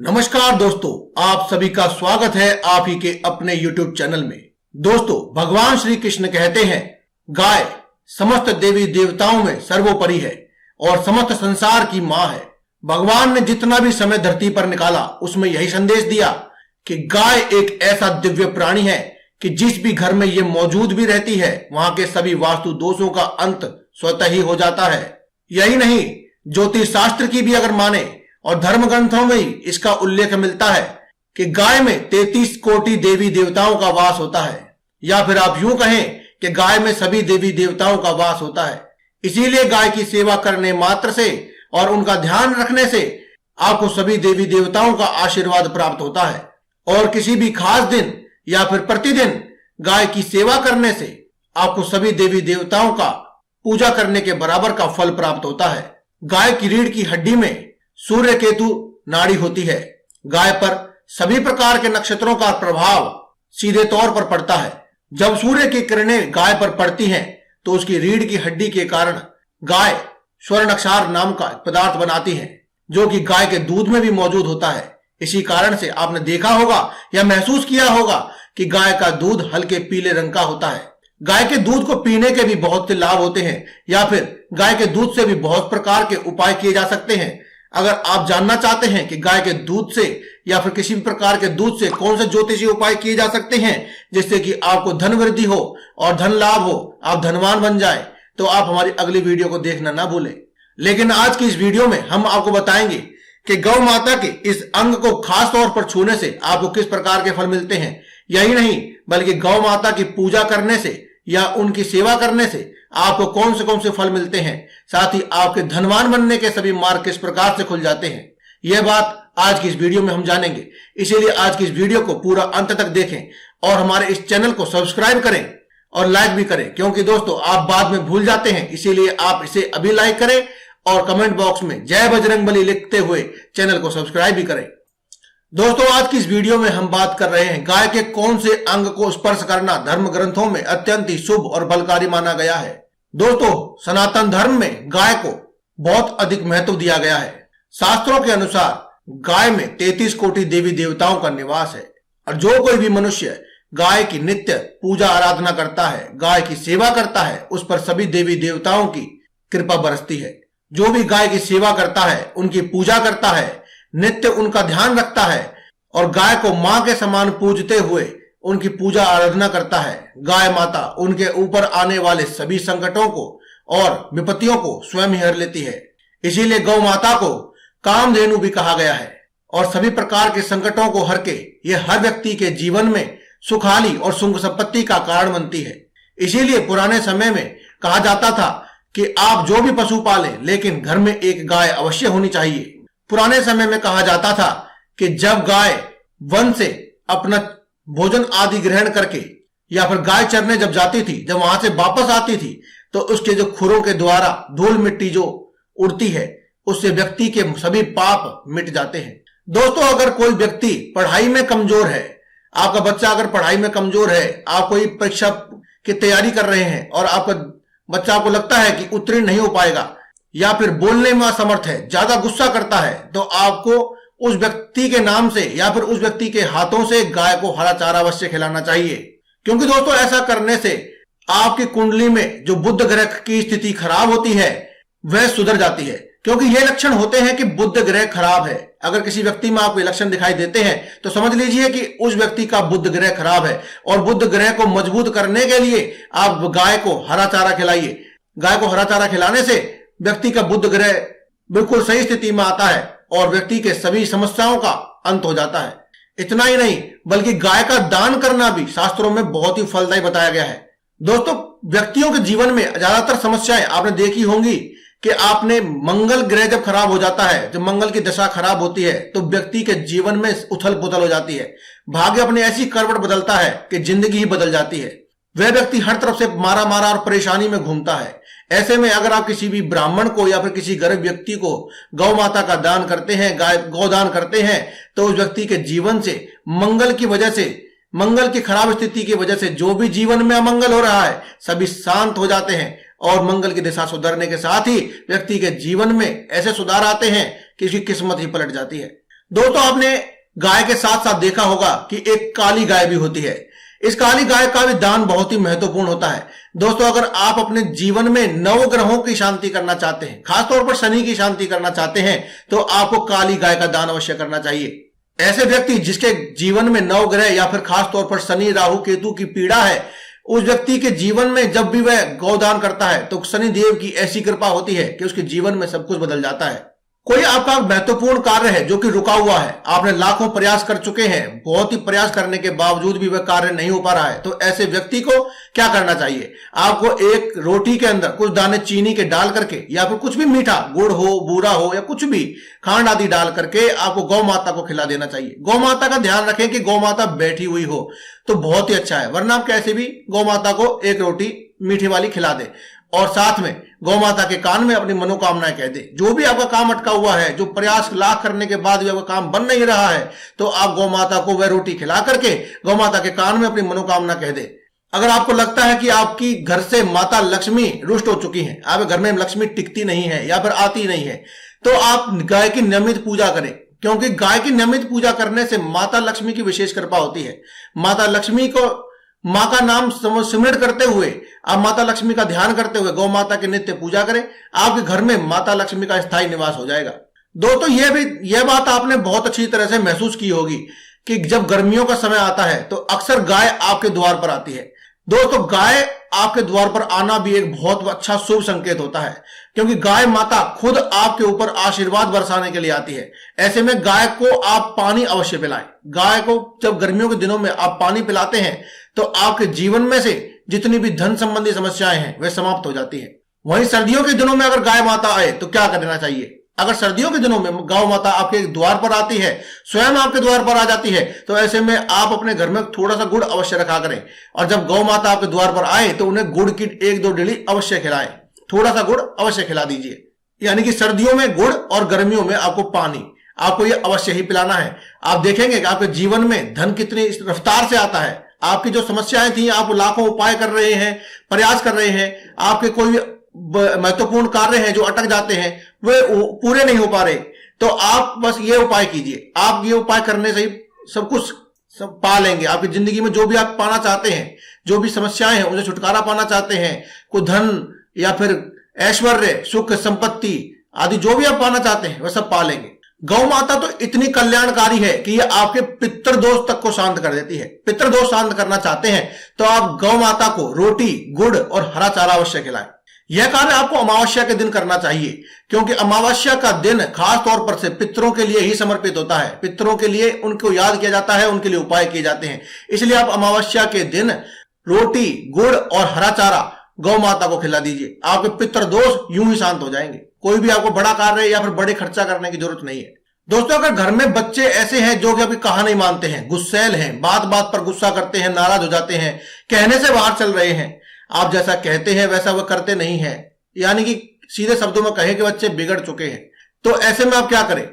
नमस्कार दोस्तों, आप सभी का स्वागत है आप ही के अपने YouTube चैनल में। दोस्तों, भगवान श्री कृष्ण कहते हैं गाय समस्त देवी देवताओं में सर्वोपरि है और समस्त संसार की मां है। भगवान ने जितना भी समय धरती पर निकाला उसमें यही संदेश दिया कि गाय एक ऐसा दिव्य प्राणी है कि जिस भी घर में ये मौजूद भी रहती है वहां के सभी वास्तु दोषों का अंत स्वतः ही हो जाता है। यही नहीं, ज्योतिष शास्त्र की भी अगर माने और धर्म ग्रंथों में ही इसका उल्लेख मिलता है कि गाय में 33 कोटि देवी देवताओं का वास होता है, या फिर आप यूं कहें कि गाय में सभी देवी देवताओं का वास होता है। इसीलिए गाय की सेवा करने मात्र से और उनका ध्यान रखने से आपको सभी देवी देवताओं का आशीर्वाद प्राप्त होता है और किसी भी खास दिन या फिर प्रतिदिन गाय की सेवा करने से आपको सभी देवी देवताओं का पूजा करने के बराबर का फल प्राप्त होता है। गाय की रीढ़ की हड्डी में सूर्य केतु नाड़ी होती है। गाय पर सभी प्रकार के नक्षत्रों का प्रभाव सीधे तौर पर पड़ता है। जब सूर्य की किरणें गाय पर पड़ती हैं तो उसकी रीढ़ की हड्डी के कारण गाय स्वर्णाक्षर नाम का पदार्थ बनाती है, जो कि गाय के दूध में भी मौजूद होता है। इसी कारण से आपने देखा होगा या महसूस किया होगा कि गाय का दूध हल्के पीले रंग का होता है। गाय के दूध को पीने के भी बहुत से लाभ होते हैं, या फिर गाय के दूध से भी बहुत प्रकार के उपाय किए जा सकते हैं। अगर आप जानना चाहते हैं कि गाय के दूध से या फिर किसी भी प्रकार के दूध से कौन से ज्योतिषीय उपाय किए जा सकते हैं जिससे कि आपको धन वृद्धि हो और धन लाभ हो, आप धनवान बन जाए, तो आप हमारी अगली वीडियो को देखना ना भूलें। लेकिन आज की इस वीडियो में हम आपको बताएंगे कि गौ माता के इस अंग को खास तौर पर छूने से आपको किस प्रकार के फल मिलते हैं। यही नहीं, बल्कि गौ माता की पूजा करने से या उनकी सेवा करने से आपको कौन से फल मिलते हैं, साथ ही आपके धनवान बनने के सभी मार्ग किस प्रकार से खुल जाते हैं, यह बात आज की इस वीडियो में हम जानेंगे। इसीलिए आज की इस वीडियो को पूरा अंत तक देखें और हमारे इस चैनल को सब्सक्राइब करें और लाइक भी करें, क्योंकि दोस्तों आप बाद में भूल जाते हैं। इसीलिए आप इसे अभी लाइक करें और कमेंट बॉक्स में जय बजरंगबली लिखते हुए चैनल को सब्सक्राइब भी करें। दोस्तों, आज की इस वीडियो में हम बात कर रहे हैं गाय के कौन से अंग को स्पर्श करना धर्म ग्रंथों में अत्यंत ही शुभ और फलकारी माना गया है। दोस्तों, सनातन धर्म में गाय को बहुत अधिक महत्व दिया गया है। शास्त्रों के अनुसार गाय में 33 कोटि देवी देवताओं का निवास है और जो कोई भी मनुष्य गाय की नित्य पूजा आराधना करता है, गाय की सेवा करता है, उस पर सभी देवी देवताओं की कृपा बरसती है। जो भी गाय की सेवा करता है, उनकी पूजा करता है, नित्य उनका ध्यान रखता है और गाय को मां के समान पूजते हुए उनकी पूजा आराधना करता है, गाय माता उनके ऊपर आने वाले सभी संकटों को और विपत्तियों को स्वयं ही हर लेती है। इसीलिए गौ माता को कामधेनु भी कहा गया है और सभी प्रकार के संकटों को हर के यह हर व्यक्ति के जीवन में सुखाली और सुख संपत्ति का कारण बनती है। इसीलिए पुराने समय में कहा जाता था कि आप जो भी पशु पालें, लेकिन घर में एक गाय अवश्य होनी चाहिए। पुराने समय में कहा जाता था कि जब गाय वन से अपना भोजन आदि ग्रहण करके या फिर गाय चरने जब जाती थी, जब वहां से वापस आती थी, तो उसके जो खुरों के द्वारा धूल मिट्टी जो उड़ती है उससे व्यक्ति के सभी पाप मिट जाते हैं। दोस्तों, अगर कोई व्यक्ति पढ़ाई में कमजोर है, आपका बच्चा अगर पढ़ाई में कमजोर है, आप कोई परीक्षा की तैयारी कर रहे हैं और आपका बच्चा आपको लगता है कि उत्तीर्ण नहीं हो पाएगा या फिर बोलने में असमर्थ है, ज्यादा गुस्सा करता है, तो आपको उस व्यक्ति के नाम से या फिर उस व्यक्ति के हाथों से गाय को हरा चारा अवश्य खिलाना चाहिए। क्योंकि दोस्तों, ऐसा करने से आपकी कुंडली में जो बुध ग्रह की स्थिति खराब होती है वह सुधर जाती है। क्योंकि ये लक्षण होते हैं कि बुध ग्रह खराब है। अगर किसी व्यक्ति में आपको लक्षण दिखाई देते हैं तो समझ लीजिए कि उस व्यक्ति का बुध ग्रह खराब है और बुध ग्रह को मजबूत करने के लिए आप गाय को हरा चारा खिलाइए। गाय को हरा चारा खिलाने से व्यक्ति का बुध ग्रह बिल्कुल सही स्थिति में आता है और व्यक्ति के सभी समस्याओं का अंत हो जाता है। इतना ही नहीं, बल्कि गाय का दान करना भी शास्त्रों में बहुत ही फलदायी बताया गया है। दोस्तों, व्यक्तियों के जीवन में ज्यादातर समस्याएं आपने देखी होंगी कि आपने मंगल ग्रह जब खराब हो जाता है, जब मंगल की दशा खराब होती है, तो व्यक्ति के जीवन में उथल पुथल हो जाती है। भाग्य अपनी ऐसी करवट बदलता है कि जिंदगी ही बदल जाती है। वह व्यक्ति हर तरफ से मारा मारा और परेशानी में घूमता है। ऐसे में अगर आप किसी भी ब्राह्मण को या फिर किसी गरीब व्यक्ति को गौ माता का दान करते हैं, गोदान करते हैं, तो उस व्यक्ति के जीवन से मंगल की वजह से, मंगल की खराब स्थिति की वजह से जो भी जीवन में अमंगल हो रहा है सभी शांत हो जाते हैं और मंगल की दिशा सुधरने के साथ ही व्यक्ति के जीवन में ऐसे सुधार आते हैं कि उसकी किस्मत ही पलट जाती है। दोस्तों आपने गाय के साथ साथ देखा होगा कि एक काली गाय भी होती है। इस काली गाय का भी दान बहुत ही महत्वपूर्ण होता है। दोस्तों अगर आप अपने जीवन में नवग्रहों की शांति करना चाहते हैं, खासतौर पर शनि की शांति करना चाहते हैं, तो आपको काली गाय का दान अवश्य करना चाहिए। ऐसे व्यक्ति जिसके जीवन में नवग्रह या फिर खासतौर पर शनि राहु केतु की पीड़ा है, उस व्यक्ति के जीवन में जब भी वह गौदान करता है तो शनि देव की ऐसी कृपा होती है कि उसके जीवन में सब कुछ बदल जाता है। कोई आपका महत्वपूर्ण कार्य है जो कि रुका हुआ है, आपने लाखों प्रयास कर चुके हैं, बहुत ही प्रयास करने के बावजूद भी वह कार्य नहीं हो पा रहा है, तो ऐसे व्यक्ति को क्या करना चाहिए? आपको एक रोटी के अंदर कुछ दाने चीनी के डाल करके या फिर कुछ भी मीठा, गुड़ हो, बूरा हो या कुछ भी खांड आदि डाल करके आपको गौ माता को खिला देना चाहिए। गौ माता का ध्यान रखें कि गौ माता बैठी हुई हो तो बहुत ही अच्छा है, वरना आप कैसे भी गौ माता को एक रोटी मीठी वाली खिला दे और साथ में गौ माता के कान में अपनी मनोकामनाएं कह दे। जो भी आपका काम अटका हुआ है, जो प्रयास लाख करने के बाद भी आपका काम बन नहीं रहा है, तो आप गौ माता को वह रोटी खिला करके गौ माता के कान में अपनी मनोकामना कह दे। अगर आपको लगता है कि आपकी घर से माता लक्ष्मी रुष्ट हो चुकी है, आपके घर में लक्ष्मी टिकती नहीं है या फिर आती नहीं है, तो आप गाय की नियमित पूजा करें, क्योंकि गाय की नियमित पूजा करने से माता लक्ष्मी की विशेष कृपा होती है। माता लक्ष्मी को मां का नाम सिमरण करते हुए, आप माता लक्ष्मी का ध्यान करते हुए गौ माता की नित्य पूजा करें, आपके घर में माता लक्ष्मी का स्थायी निवास हो जाएगा। दोस्तों यह बात आपने बहुत अच्छी तरह से महसूस की होगी कि जब गर्मियों का समय आता है तो अक्सर गाय आपके द्वार पर आती है। दोस्तों गाय आपके द्वार पर आना भी एक बहुत अच्छा शुभ संकेत होता है, क्योंकि गाय माता खुद आपके ऊपर आशीर्वाद बरसाने के लिए आती है। ऐसे में गाय को आप पानी अवश्य पिलाएं। गाय को जब गर्मियों के दिनों में आप पानी पिलाते हैं तो आपके जीवन में से जितनी भी धन संबंधी समस्याएं हैं वे समाप्त हो जाती हैं। वहीं सर्दियों के दिनों में अगर गाय माता आए तो क्या करना चाहिए? अगर सर्दियों के दिनों में गौ माता आपके द्वार पर आती है, स्वयं आपके द्वार पर आ जाती है, तो ऐसे में आप अपने घर में थोड़ा सा गुड़ अवश्य रखा करें और जब गौ माता आपके द्वार पर आए तो उन्हें गुड़ की 1-2 डेली अवश्य खिलाएं। थोड़ा सा गुड़ अवश्य खिला दीजिए। यानी कि सर्दियों में गुड़ और गर्मियों में आपको पानी, आपको यह अवश्य ही पिलाना है। आप देखेंगे कि आपके जीवन में धन कितनी रफ्तार से आता है। आपकी जो समस्याएं थी, आप लाखों उपाय कर रहे हैं, प्रयास कर रहे हैं, आपके कोई महत्वपूर्ण कार्य हैं जो अटक जाते हैं, वे पूरे नहीं हो पा रहे, तो आप बस ये उपाय कीजिए। आप ये उपाय करने से ही सब कुछ पा लेंगे। आपकी जिंदगी में जो भी आप पाना चाहते हैं, जो भी समस्याएं हैं उनसे छुटकारा पाना चाहते हैं, कोई धन या फिर ऐश्वर्य, सुख, संपत्ति आदि जो भी आप पाना चाहते हैं वह सब पा लेंगे। गौ माता तो इतनी कल्याणकारी है कि यह आपके पितृदोष तक को शांत कर देती है। पितृदोष शांत करना चाहते हैं तो आप गौ माता को रोटी, गुड़ और हरा चारा अवश्य खिलाएं। यह कार्य आपको अमावस्या के दिन करना चाहिए, क्योंकि अमावस्या का दिन खास तौर पर से पितरों के लिए ही समर्पित होता है। पितरों के लिए उनको याद किया जाता है, उनके लिए उपाय किए जाते हैं। इसलिए आप अमावस्या के दिन रोटी, गुड़ और हरा चारा गौ माता को खिला दीजिए। आपके पितृदोष यूं ही शांत हो जाएंगे। कोई भी आपको बड़ा कार्य या फिर बड़े खर्चा करने की जरूरत नहीं है। दोस्तों अगर घर में बच्चे ऐसे हैं जो कि अभी कहा नहीं मानते हैं, गुस्सैल हैं, बात बात पर गुस्सा करते हैं, नाराज हो जाते हैं, कहने से बाहर चल रहे हैं, आप जैसा कहते हैं वैसा वो करते नहीं है, यानी कि सीधे शब्दों में कहें कि बच्चे बिगड़ चुके हैं, तो ऐसे में आप क्या करें?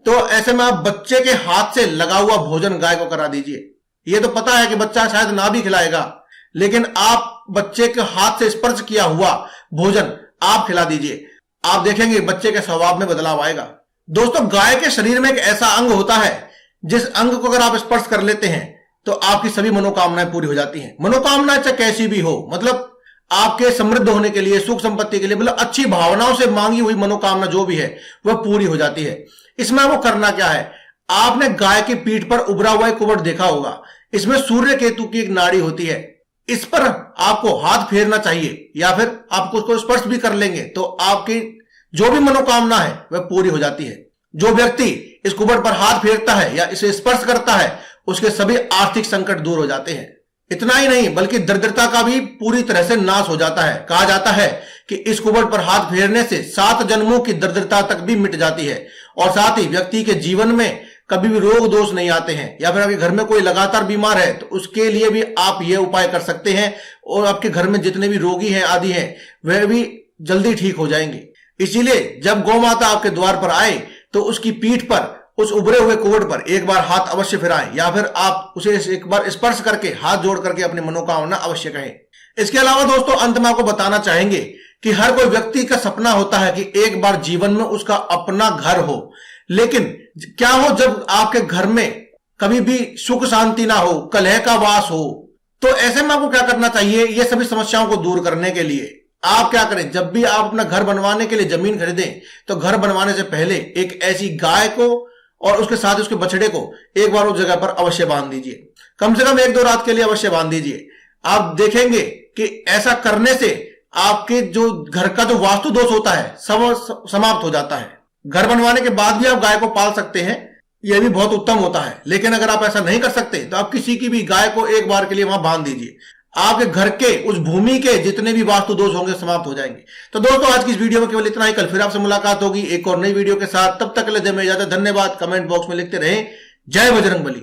तो ऐसे में आप बच्चे के हाथ से लगा हुआ भोजन गाय को करा दीजिए। ये तो पता है कि बच्चा शायद ना भी खिलाएगा, लेकिन आप बच्चे के हाथ से स्पर्श किया हुआ भोजन आप खिला दीजिए। आप देखेंगे बच्चे के स्वभाव में बदलाव आएगा। दोस्तों गाय के शरीर में एक ऐसा अंग होता है जिस अंग को अगर आप स्पर्श कर लेते हैं तो आपकी सभी मनोकामनाएं पूरी हो जाती हैं। मनोकामनाएं चाहे कैसी भी हो, मतलब आपके समृद्ध होने के लिए, सुख संपत्ति के लिए, मतलब अच्छी भावनाओं से मांगी हुई मनोकामना जो भी है वह पूरी हो जाती है। इसमें वो करना क्या है? आपने गाय की पीठ पर उभरा हुआ एक कुबड़ देखा होगा। इसमें सूर्य केतु की एक नाड़ी होती है। इस पर आपको हाथ फेरना चाहिए या फिर आप उसको स्पर्श भी कर लेंगे तो आपकी जो भी मनोकामना है वह पूरी हो जाती है। जो व्यक्ति इस कुबड़ पर हाथ फेरता है या इसे स्पर्श करता है उसके सभी आर्थिक संकट दूर हो जाते हैं। इतना ही नहीं बल्कि दरिद्रता का भी पूरी तरह से नाश हो जाता है। कहा जाता है कि इस कुबड़ पर हाथ फेरने से 7 जन्मों की दरिद्रता तक भी मिट जाती है और साथ ही व्यक्ति के जीवन में कभी भी रोग दोष नहीं आते हैं। या फिर आपके घर में कोई लगातार बीमार है तो उसके लिए भी आप यह उपाय कर सकते हैं और आपके घर में जितने भी रोगी हैं आदि हैं वह भी जल्दी ठीक हो जाएंगे। इसीलिए जब गौ माता आपके द्वार पर आए तो उसकी पीठ पर, उस उभरे हुए कुबड़ पर एक बार हाथ अवश्य फिराएं या फिर आप उसे एक बार स्पर्श करके हाथ जोड़ करके अपनी मनोकामना अवश्य कहें। इसके अलावा दोस्तों अंत में आपको बताना चाहेंगे कि हर कोई व्यक्ति का सपना होता है कि एक बार जीवन में उसका अपना घर हो, लेकिन क्या हो, जब आपके घर में कभी भी सुख शांति ना हो, कलह का वास हो, तो ऐसे में आपको क्या करना चाहिए? ये सभी समस्याओं को दूर करने के लिए आप क्या करें, जब भी आप अपना घर बनवाने के लिए जमीन खरीदें तो घर बनवाने से पहले एक ऐसी गाय को और उसके साथ उसके बछड़े को एक बार उस जगह पर अवश्य बांध दीजिए। कम से कम 1-2 रात के लिए अवश्य बांध दीजिए। आप देखेंगे कि ऐसा करने से आपके जो घर का जो वास्तु दोष होता है सब समाप्त हो जाता है। घर बनवाने के बाद भी आप गाय को पाल सकते हैं, यह भी बहुत उत्तम होता है। लेकिन अगर आप ऐसा नहीं कर सकते तो आप किसी की भी गाय को एक बार के लिए वहां बांध दीजिए। आपके घर के उस भूमि के जितने भी वास्तु दोष होंगे समाप्त हो जाएंगे। तो दोस्तों, आज की इस वीडियो में केवल इतना ही। कल फिर आपसे मुलाकात होगी एक और नई वीडियो के साथ। तब तक के लिए दें इजाजत। धन्यवाद। कमेंट बॉक्स में लिखते रहें जय बजरंगबली।